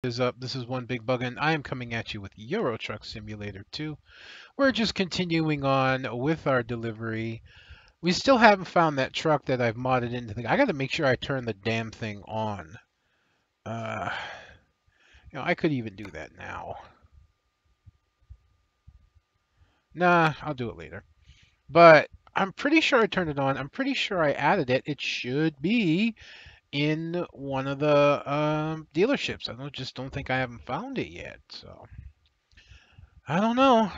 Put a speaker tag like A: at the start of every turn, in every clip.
A: Is up. This is One Big Bug, and I am coming at you with Euro Truck Simulator 2. We're just continuing on with our delivery. We still haven't found that truck that I've modded into the. I got to make sure I turn the damn thing on. Uh, I could even do that now. Nah, I'll do it later. But I'm pretty sure I turned it on. I'm pretty sure I added it. It should be in one of the dealerships. Just don't think I haven't found it yet. So I don't know.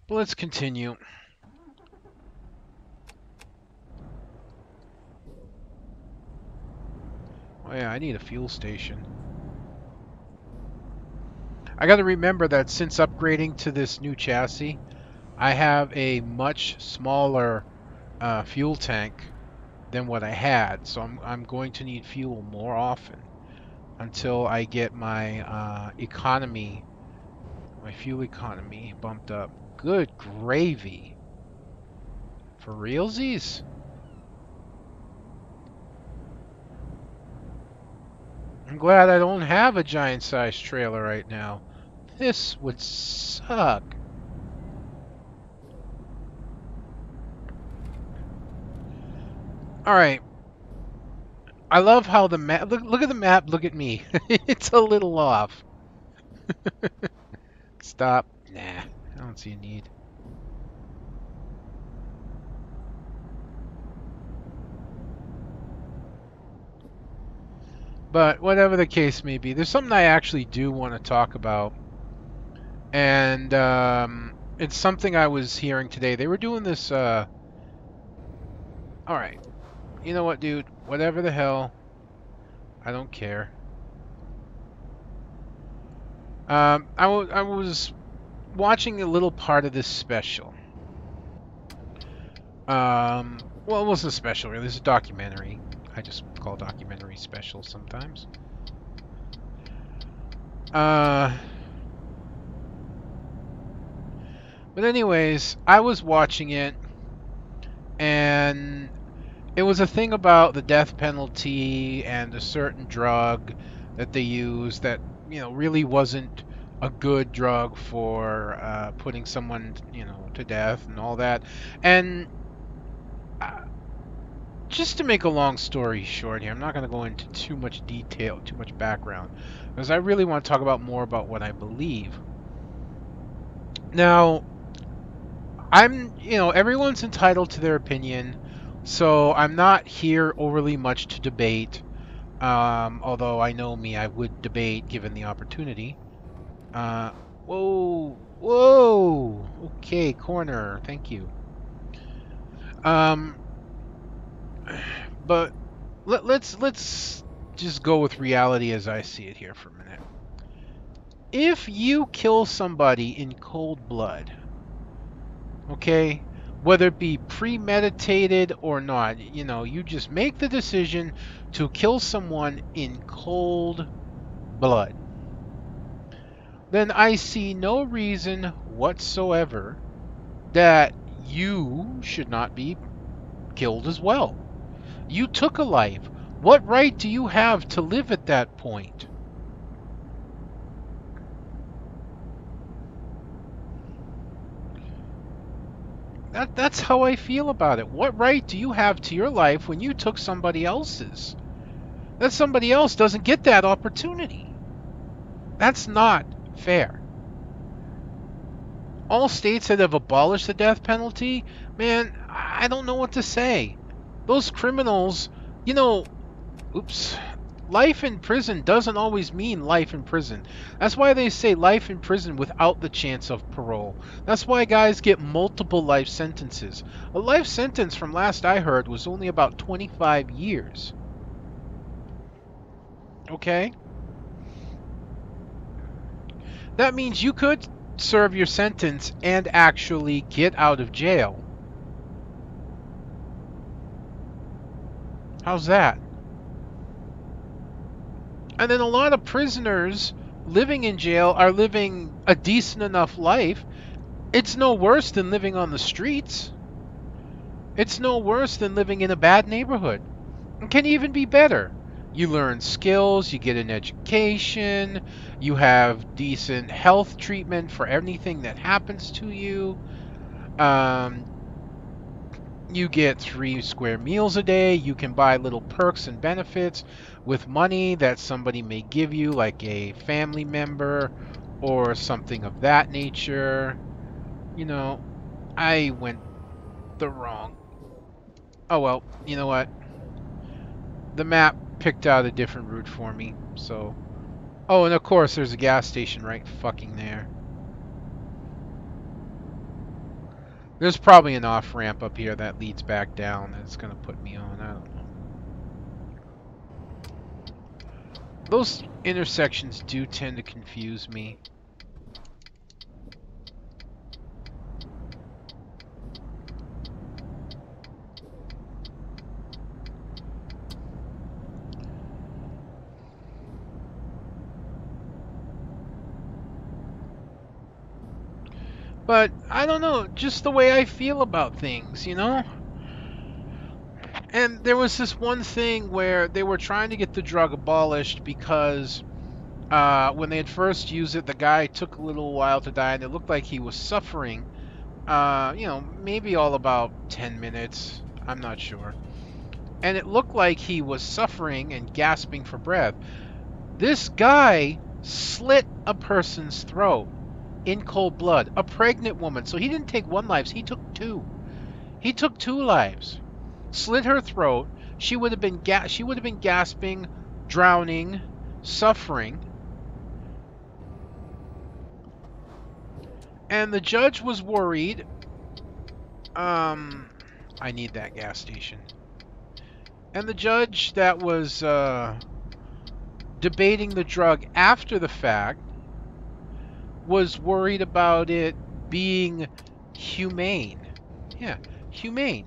A: But let's continue. Oh yeah, I need a fuel station. I got to remember that since upgrading to this new chassis, I have a much smaller fuel tank than what I had, so I'm going to need fuel more often until I get my my fuel economy bumped up. Good gravy. For realsies? I'm glad I don't have a giant sized trailer right now. This would suck. All right. I love how the map. Look at the map. Look at me. It's a little off. Stop. Nah, I don't see a need. But whatever the case may be, there's something I actually do want to talk about, and it's something I was hearing today. They were doing this. All right. You know what, dude? Whatever the hell. I don't care. I was watching a little part of this special. Well, it wasn't a special, really. It was a documentary. I just call documentary special sometimes. But anyways, I was watching it, and it was a thing about the death penalty and a certain drug that they use that, really wasn't a good drug for putting someone, to death and all that. And just to make a long story short here, I'm not going to go into too much detail, too much background, because I really want to talk about more about what I believe. Now, everyone's entitled to their opinion, so I'm not here overly much to debate. Although I know me, I would debate given the opportunity. Whoa, whoa. Okay, corner. Thank you. Um, but let's just go with reality as I see it here for a minute. If you kill somebody in cold blood, okay, whether it be premeditated or not, you just make the decision to kill someone in cold blood, then I see no reason whatsoever that you should not be killed as well. You took a life. What right do you have to live at that point? That's how I feel about it. What right do you have to your life when you took somebody else's? That somebody else doesn't get that opportunity. That's not fair. All states that have abolished the death penalty, man, I don't know what to say. Those criminals, oops, life in prison doesn't always mean life in prison. That's why they say life in prison without the chance of parole. That's why guys get multiple life sentences. A life sentence, from last I heard, was only about 25 years. Okay? That means you could serve your sentence and actually get out of jail. How's that? And then a lot of prisoners living in jail are living a decent enough life. It's no worse than living on the streets. It's no worse than living in a bad neighborhood. It can even be better. You learn skills, you get an education, you have decent health treatment for anything that happens to you. Um, you get 3 square meals a day. You can buy little perks and benefits with money that somebody may give you, like a family member or something of that nature. You know, I went the wrong. Oh well, you know what? The map picked out a different route for me, so. Oh, and of course, there's a gas station right fucking there. There's probably an off ramp up here that leads back down that it's gonna put me on. I don't know. Those intersections do tend to confuse me. But I don't know, just the way I feel about things, you know? And there was this one thing where they were trying to get the drug abolished because when they had first used it, the guy took a little while to die and it looked like he was suffering. Maybe all about 10 minutes. I'm not sure. And it looked like he was suffering and gasping for breath. This guy slit a person's throat in cold blood, a pregnant woman. So he didn't take one life, he took two. He took 2 lives. Slit her throat. She would have been gasping, drowning, suffering. And the judge was worried. I need that gas station. And the judge that was debating the drug after the fact was worried about it being humane. Yeah, humane.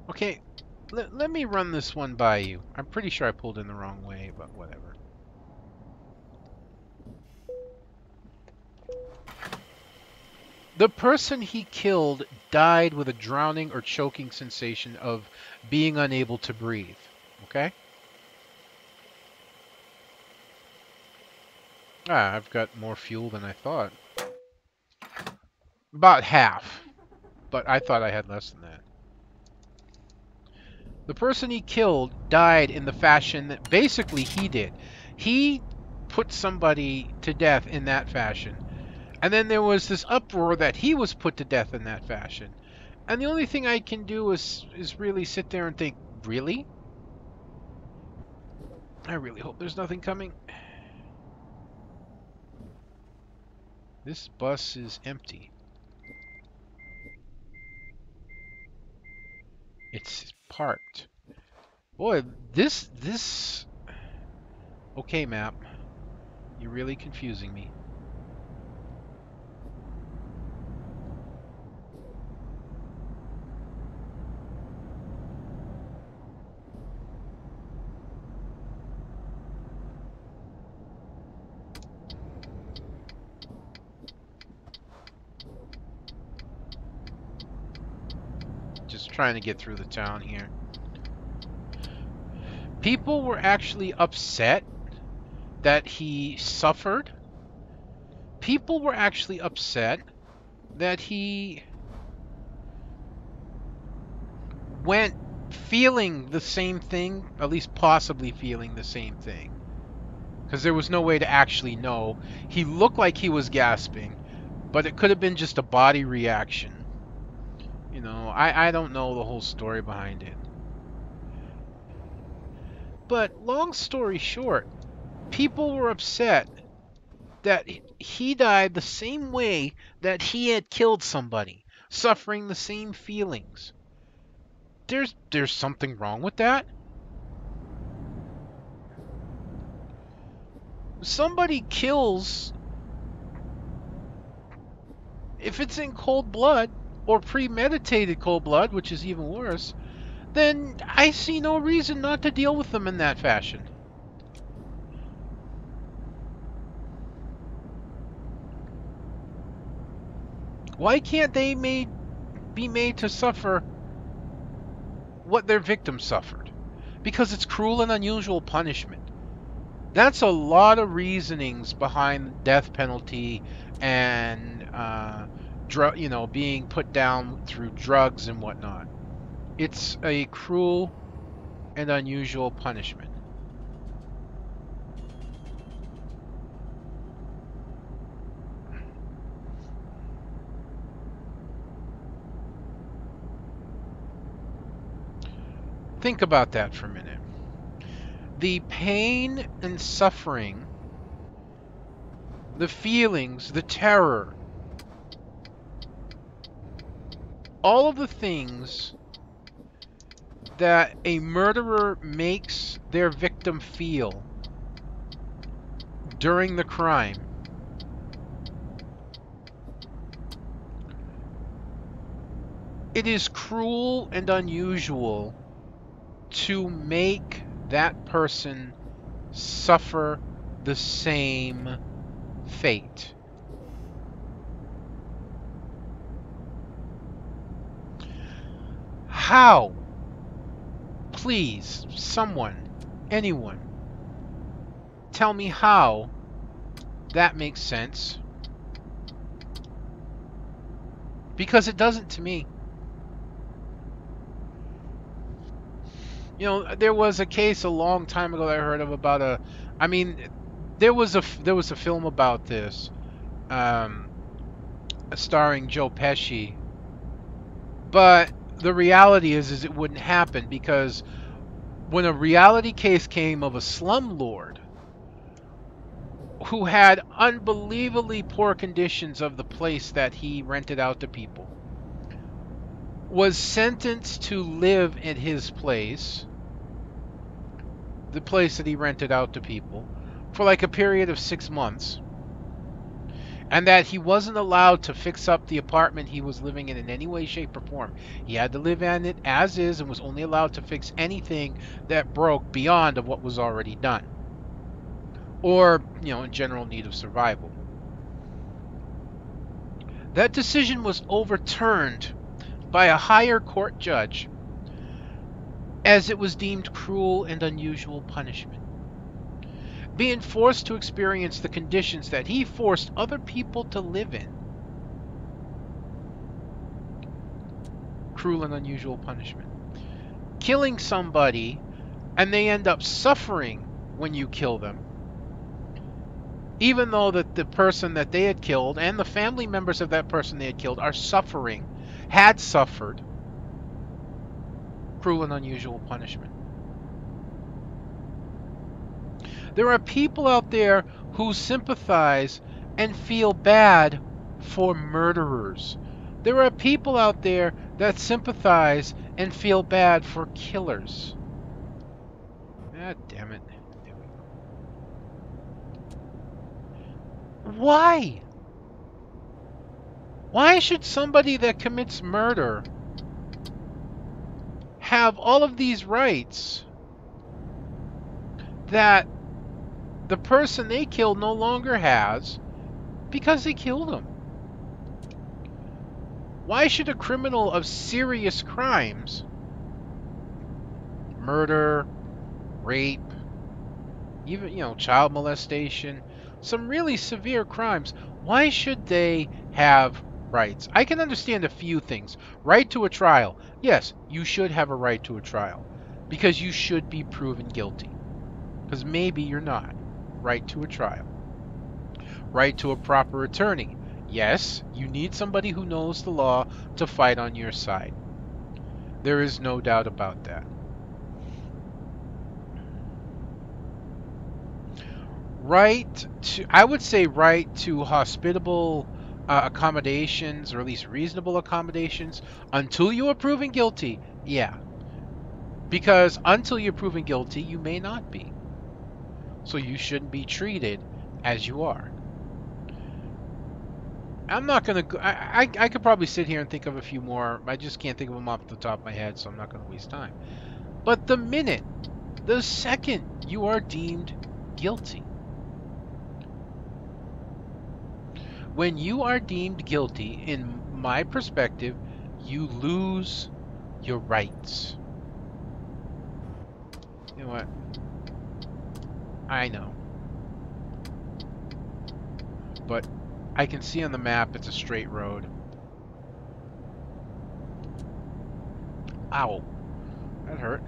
A: Okay, let me run this one by you. I'm pretty sure I pulled in the wrong way, but whatever. The person he killed died with a drowning or choking sensation of being unable to breathe. Okay? Ah, I've got more fuel than I thought. About half. But I thought I had less than that. The person he killed died in the fashion that basically he did. He put somebody to death in that fashion. And then there was this uproar that he was put to death in that fashion. And the only thing I can do is really sit there and think, really? I really hope there's nothing coming. This bus is empty. It's parked. Boy, this... Okay, map. You're really confusing me. Just trying to get through the town here. People were actually upset that he suffered. People were actually upset that he went feeling the same thing, at least possibly feeling the same thing. Because there was no way to actually know. He looked like he was gasping, but it could have been just a body reaction. You know, I don't know the whole story behind it. But long story short, people were upset that he died the same way that he had killed somebody, suffering the same feelings. There's something wrong with that. Somebody kills, if it's in cold blood or premeditated cold blood, which is even worse, then I see no reason not to deal with them in that fashion. Why can't they be made to suffer what their victim suffered, because it's cruel and unusual punishment. That's a lot of reasonings behind the death penalty and being put down through drugs and whatnot. It's a cruel and unusual punishment. Think about that for a minute. The pain and suffering, the feelings, the terror, all of the things that a murderer makes their victim feel during the crime it is cruel and unusual to make that person suffer the same fate. How? Please, someone, anyone, tell me how that makes sense. Because it doesn't to me. You know, there was a case a long time ago that I heard of about there was a film about this, starring Joe Pesci. But the reality is it wouldn't happen, because when a reality case came of a slumlord who had unbelievably poor conditions of the place that he rented out to people, was sentenced to live in his place, the place that he rented out to people, for like a period of 6 months, and that he wasn't allowed to fix up the apartment he was living in any way, shape, or form. He had to live in it as is and was only allowed to fix anything that broke beyond of what was already done, or, in general need of survival. That decision was overturned by a higher court judge, as it was deemed cruel and unusual punishment. Being forced to experience the conditions that he forced other people to live in. Cruel and unusual punishment. Killing somebody and they end up suffering when you kill them, even though that the person that they had killed and the family members of that person they had killed are suffering, had suffered. Cruel and unusual punishment. There are people out there who sympathize and feel bad for murderers. There are people out there that sympathize and feel bad for killers. God damn it. There we go. Why? Why should somebody that commits murder have all of these rights that the person they killed no longer has because they killed them? Why should a criminal of serious crimes, murder, rape, even, child molestation, some really severe crimes, why should they have rights? I can understand a few things. Right to a trial. Yes, you should have a right to a trial, because you should be proven guilty. Because maybe you're not. Right to a trial. Right to a proper attorney. Yes, you need somebody who knows the law to fight on your side. There is no doubt about that. I would say right to hospitable accommodations, or at least reasonable accommodations, until you are proven guilty. Yeah. Because until you're proven guilty, you may not be. So you shouldn't be treated as you are. I'm not going to... I could probably sit here and think of a few more. I just can't think of them off the top of my head, so I'm not going to waste time. But the second you are deemed guilty, when you are deemed guilty, in my perspective, you lose your rights. You know what? I know. But I can see on the map it's a straight road. Ow. That hurt.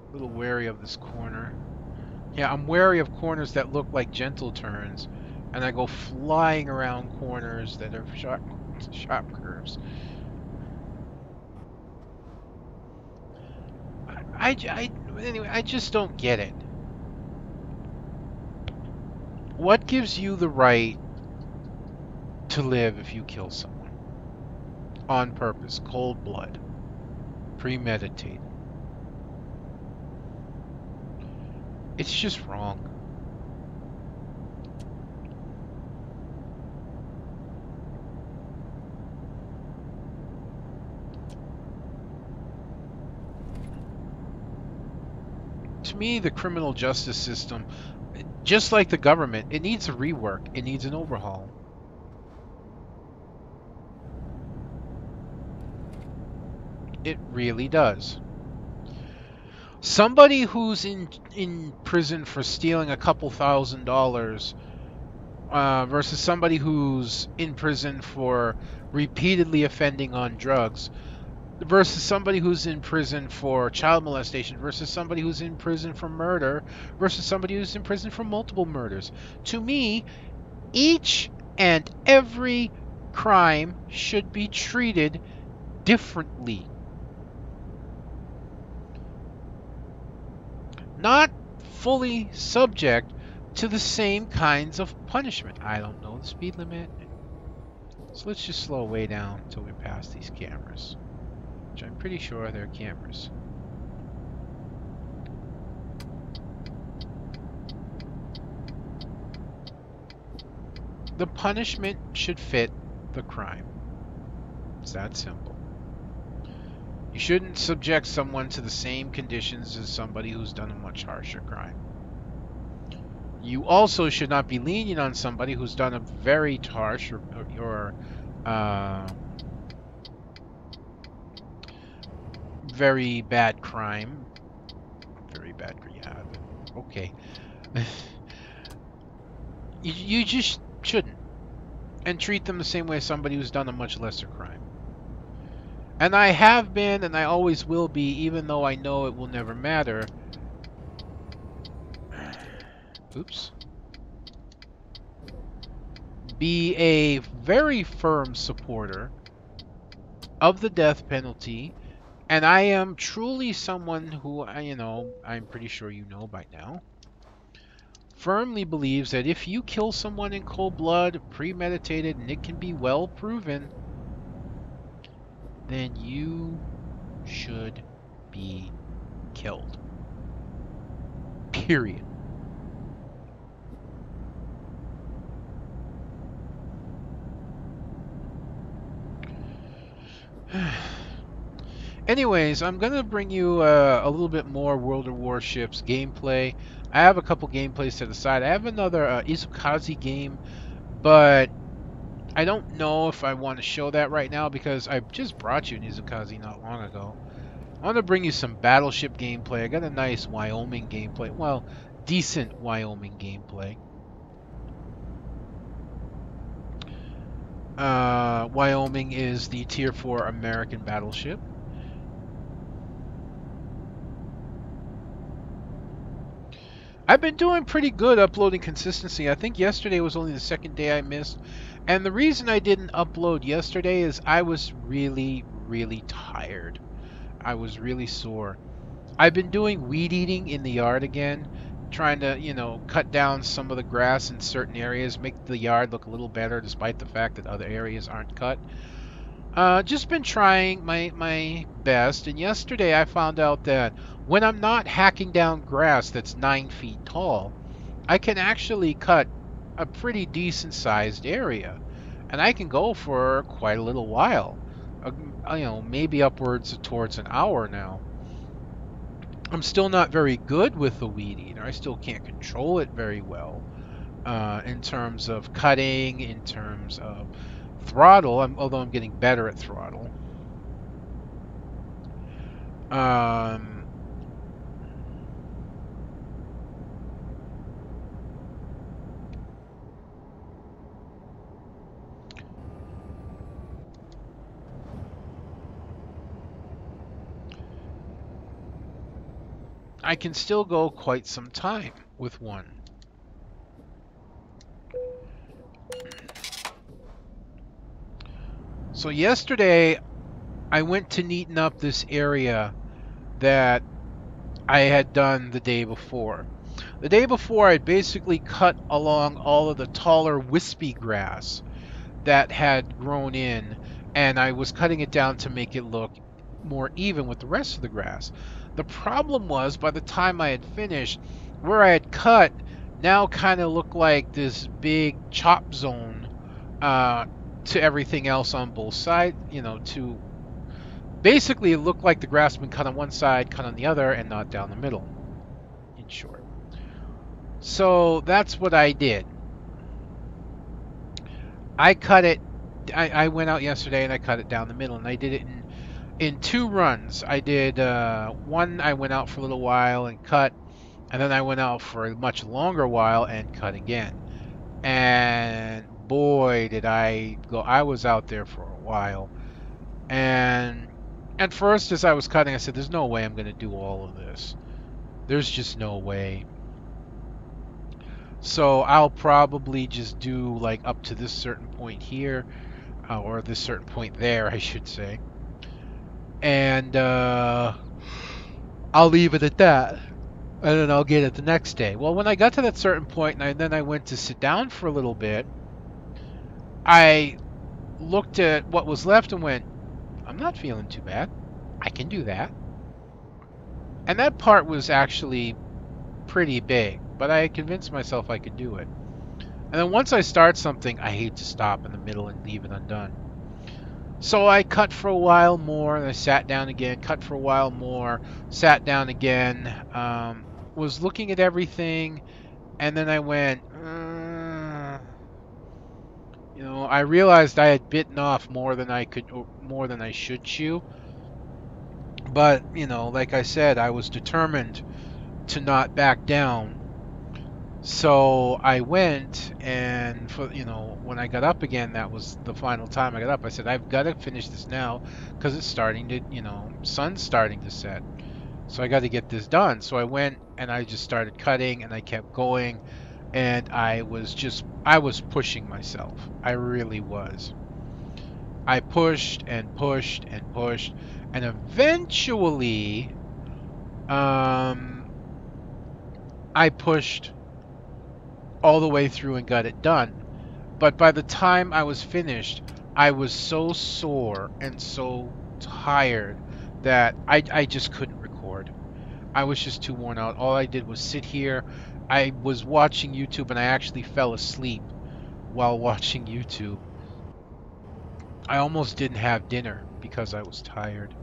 A: A little wary of this corner. Yeah, I'm wary of corners that look like gentle turns, and I go flying around corners that are sharp curves. Anyway, I just don't get it. What gives you the right to live if you kill someone? On purpose, cold blood, premeditated. It's just wrong. To me, the criminal justice system, just like the government, it needs a rework. It needs an overhaul. It really does. Somebody who's in prison for stealing a couple $1,000 versus somebody who's in prison for repeatedly offending on drugs versus somebody who's in prison for child molestation versus somebody who's in prison for murder versus somebody who's in prison for multiple murders. To me, each and every crime should be treated differently. Not fully subject to the same kinds of punishment. I don't know the speed limit. So let's just slow way down until we pass these cameras, which I'm pretty sure they're cameras. The punishment should fit the crime. It's that simple. You shouldn't subject someone to the same conditions as somebody who's done a much harsher crime. You also should not be lenient on somebody who's done a very harsh or very bad crime. Very bad, yeah. Okay. you just shouldn't. And treat them the same way as somebody who's done a much lesser crime. And I have been, and I always will be, even though I know it will never matter. Oops. Be a very firm supporter of the death penalty. And I am truly someone who, I'm pretty sure you know by now, firmly believes that if you kill someone in cold blood, premeditated, and it can be well proven, then you should be killed. Period. Anyways, I'm going to bring you a little bit more World of Warships gameplay. I have a couple gameplays to the side. I have another Izukazi game, but I don't know if I want to show that right now because I just brought you an Izukazi not long ago. I want to bring you some Battleship gameplay. I got a nice Wyoming gameplay. Well, decent Wyoming gameplay. Wyoming is the Tier 4 American battleship. I've been doing pretty good uploading consistency. I think yesterday was only the second day I missed. And the reason I didn't upload yesterday is I was really, really tired. I was really sore. I've been doing weed eating in the yard again, trying to, cut down some of the grass in certain areas, make the yard look a little better despite the fact that other areas aren't cut. Just been trying my best, and yesterday I found out that when I'm not hacking down grass that's 9 feet tall, I can actually cut a pretty decent sized area, and I can go for quite a little while. Maybe upwards towards an hour now. I'm still not very good with the weed eater. I still can't control it very well in terms of cutting, in terms of throttle, although I'm getting better at throttle. I can still go quite some time with one. So yesterday, I went to neaten up this area that I had done the day before. The day before, I'd basically cut along all of the taller, wispy grass that had grown in, and I was cutting it down to make it look more even with the rest of the grass. The problem was, by the time I had finished, where I had cut now kind of looked like this big chop zone to everything else on both sides. To basically it looked like the grass had been cut on one side, cut on the other, and not down the middle, in short. So that's what I did. I cut it. I went out yesterday and I cut it down the middle, and I did it in two runs. I did one. I went out for a little while and cut, and then I went out for a much longer while and cut again. And boy, did I go! I was out there for a while, and at first, as I was cutting, I said, "There's no way I'm going to do all of this. There's just no way." So I'll probably just do like up to this certain point here, or this certain point there, I should say. And I'll leave it at that. And then I'll get it the next day. Well, when I got to that certain point, and then I went to sit down for a little bit, I looked at what was left and went, I'm not feeling too bad. I can do that. And that part was actually pretty big, but I convinced myself I could do it. And then once I start something, I hate to stop in the middle and leave it undone. So I cut for a while more, and I sat down again, cut for a while more, sat down again, was looking at everything, and then I went, I realized I had bitten off more than I should chew. But, like I said, I was determined to not back down. So I went, and when I got up again, that was the final time I got up. I said, I've got to finish this now because it's starting to, sun's starting to set. So I got to get this done. So I went and I just started cutting, and I kept going, and I was pushing myself. I really was. I pushed and pushed and pushed, and eventually, I pushed all the way through and got it done. But by the time I was finished, I was so sore and so tired that I just couldn't record. I was just too worn out. All I did was sit here. I was watching YouTube, and I actually fell asleep while watching YouTube. I almost didn't have dinner because I was tired.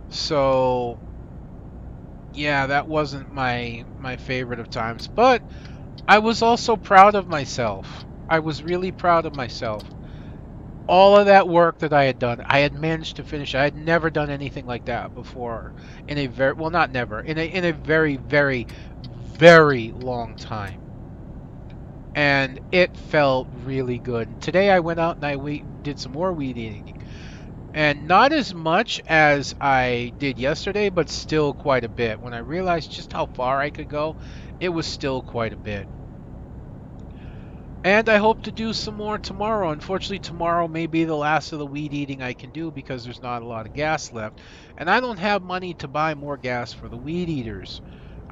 A: So, yeah, that wasn't my favorite of times, but I was also proud of myself. I was really proud of myself. All of that work that I had done, I had managed to finish. I had never done anything like that before in a very, well, not never, in a very, very, very long time. And it felt really good. Today I went out and I did some more weed eating. And not as much as I did yesterday, but still quite a bit. When I realized just how far I could go, it was still quite a bit. And I hope to do some more tomorrow. Unfortunately, tomorrow may be the last of the weed eating I can do because there's not a lot of gas left. And I don't have money to buy more gas for the weed eaters.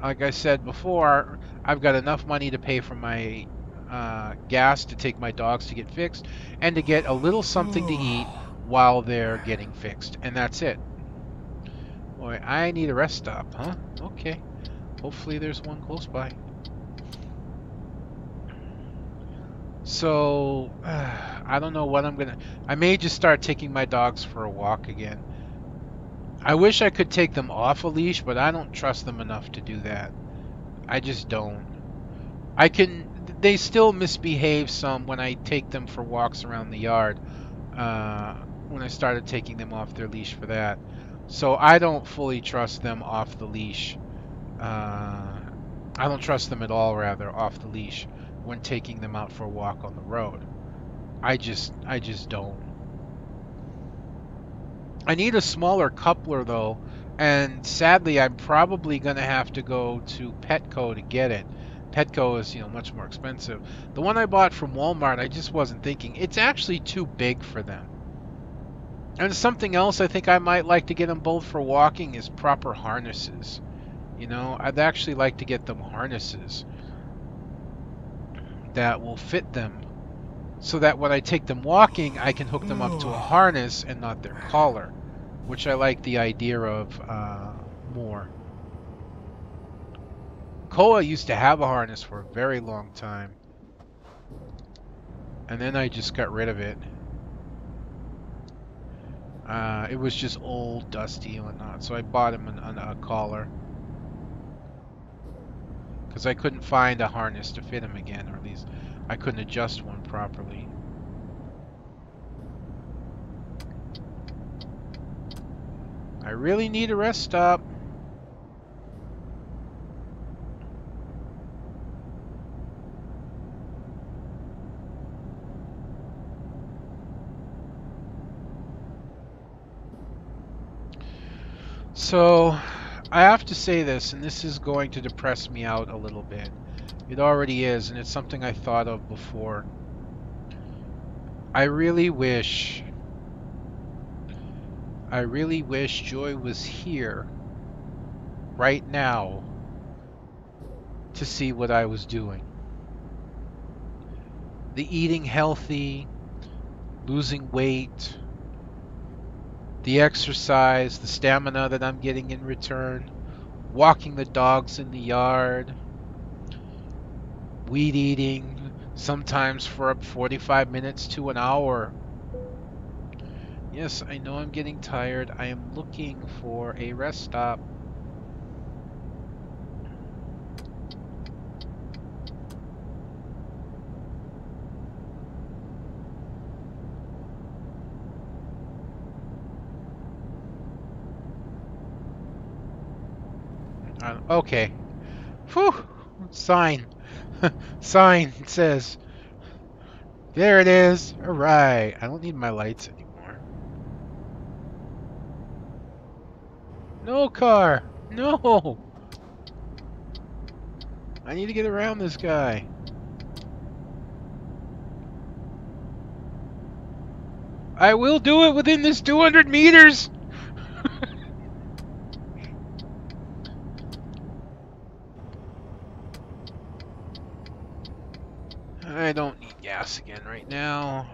A: Like I said before, I've got enough money to pay for my gas to take my dogs to get fixed and to get a little something to eat while they're getting fixed. And that's it. Boy, I need a rest stop, huh? Okay. Hopefully there's one close by. So I don't know what I'm gonna. I may just start taking my dogs for a walk again. I wish I could take them off a leash, but I don't trust them enough to do that. I just don't. I can. They still misbehave some when I take them for walks around the yard. Uh, when I started taking them off their leash for that, so I don't fully trust them off the leash. I don't trust them at all, rather, off the leash when taking them out for a walk on the road. I just don't. I need a smaller coupler though, and sadly, I'm probably gonna have to go to Petco to get it. Petco is, much more expensive. The one I bought from Walmart, I just wasn't thinking. It's actually too big for them. And something else I think I might like to get them both for walking is proper harnesses. I'd actually like to get them harnesses that will fit them so that when I take them walking, I can hook them up to a harness and not their collar, which I like the idea of more. Koa used to have a harness for a very long time, and then I just got rid of it. It was just old, dusty, and whatnot, so I bought him a collar because I couldn't find a harness to fit him again, or at least I couldn't adjust one properly. I really need a rest stop. So, I have to say this, and this is going to depress me out a little bit. It already is, and it's something I thought of before. I really wish Joy was here right now to see what I was doing. The eating healthy, losing weight, the exercise, the stamina that I'm getting in return, walking the dogs in the yard, weed eating, sometimes for up 45 minutes to an hour. Yes, I know I'm getting tired. I am looking for a rest stop. Okay. Whew. Sign. Sign says. There it is. Alright. I don't need my lights anymore. No car. No. I need to get around this guy. I will do it within this 200 meters. I don't need gas again right now.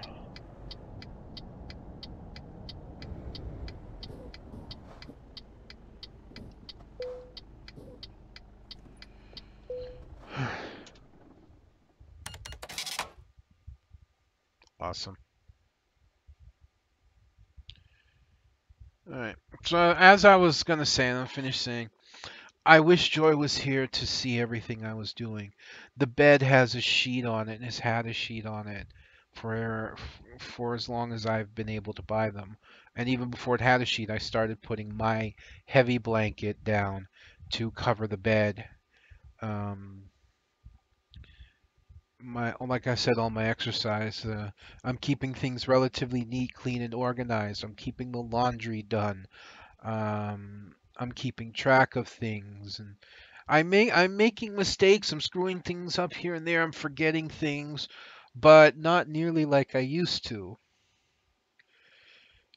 A: Awesome. Alright. So as I was gonna say, and I'm finished saying, I wish Joy was here to see everything I was doing. The bed has a sheet on it and has had a sheet on it for as long as I've been able to buy them. And even before it had a sheet, I started putting my heavy blanket down to cover the bed. Um, like I said, all my exercise. I'm keeping things relatively neat, clean, and organized. I'm keeping the laundry done. I'm keeping track of things, and I'm making mistakes. I'm screwing things up here and there. I'm forgetting things, but not nearly like I used to.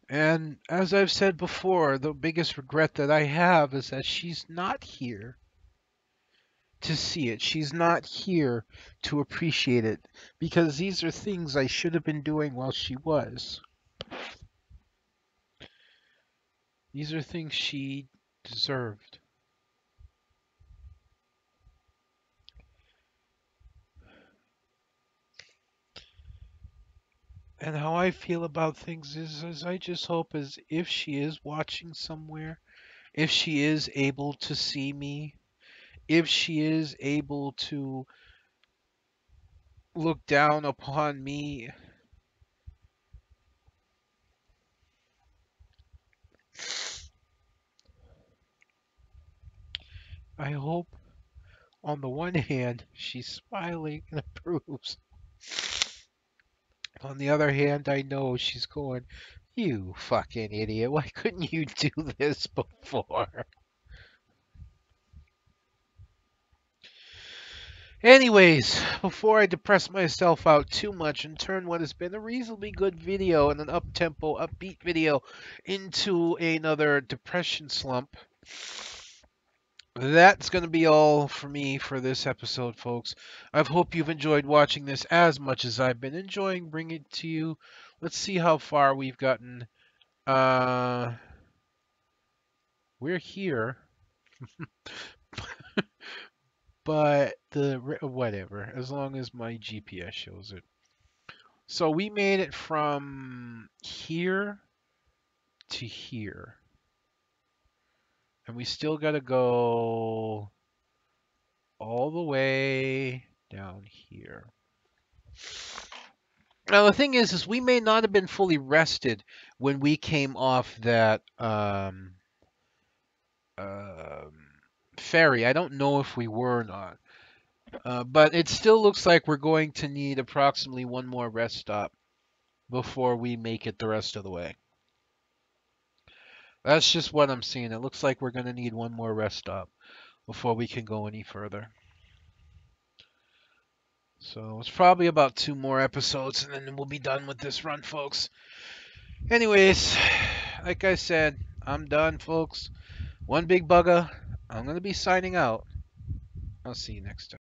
A: And as I've said before, the biggest regret that I have is that she's not here to see it. She's not here to appreciate it because these are things I should have been doing while she was. These are things she deserved. And how I feel about things is I just hope as if she is watching somewhere, if she is able to see me, if she is able to look down upon me, I hope on the one hand she's smiling and approves. On the other hand, I know she's going, "You fucking idiot, why couldn't you do this before?" Anyways, before I depress myself out too much and turn what has been a reasonably good video and an up-tempo, upbeat video into another depression slump, that's going to be all for me for this episode, folks. I hope you've enjoyed watching this as much as I've been enjoying bringing it to you. Let's see how far we've gotten. Uh, we're here, but whatever, as long as my GPS shows it. So we made it from here to here. And we still got to go all the way down here. Now the thing is we may not have been fully rested when we came off that um, ferry. I don't know if we were or not. But it still looks like we're going to need approximately one more rest stop before we make it the rest of the way. That's just what I'm seeing. It looks like we're going to need one more rest stop before we can go any further. So it's probably about 2 more episodes and then we'll be done with this run, folks. Anyways, like I said, I'm done, folks. One big bugger. I'm going to be signing out. I'll see you next time.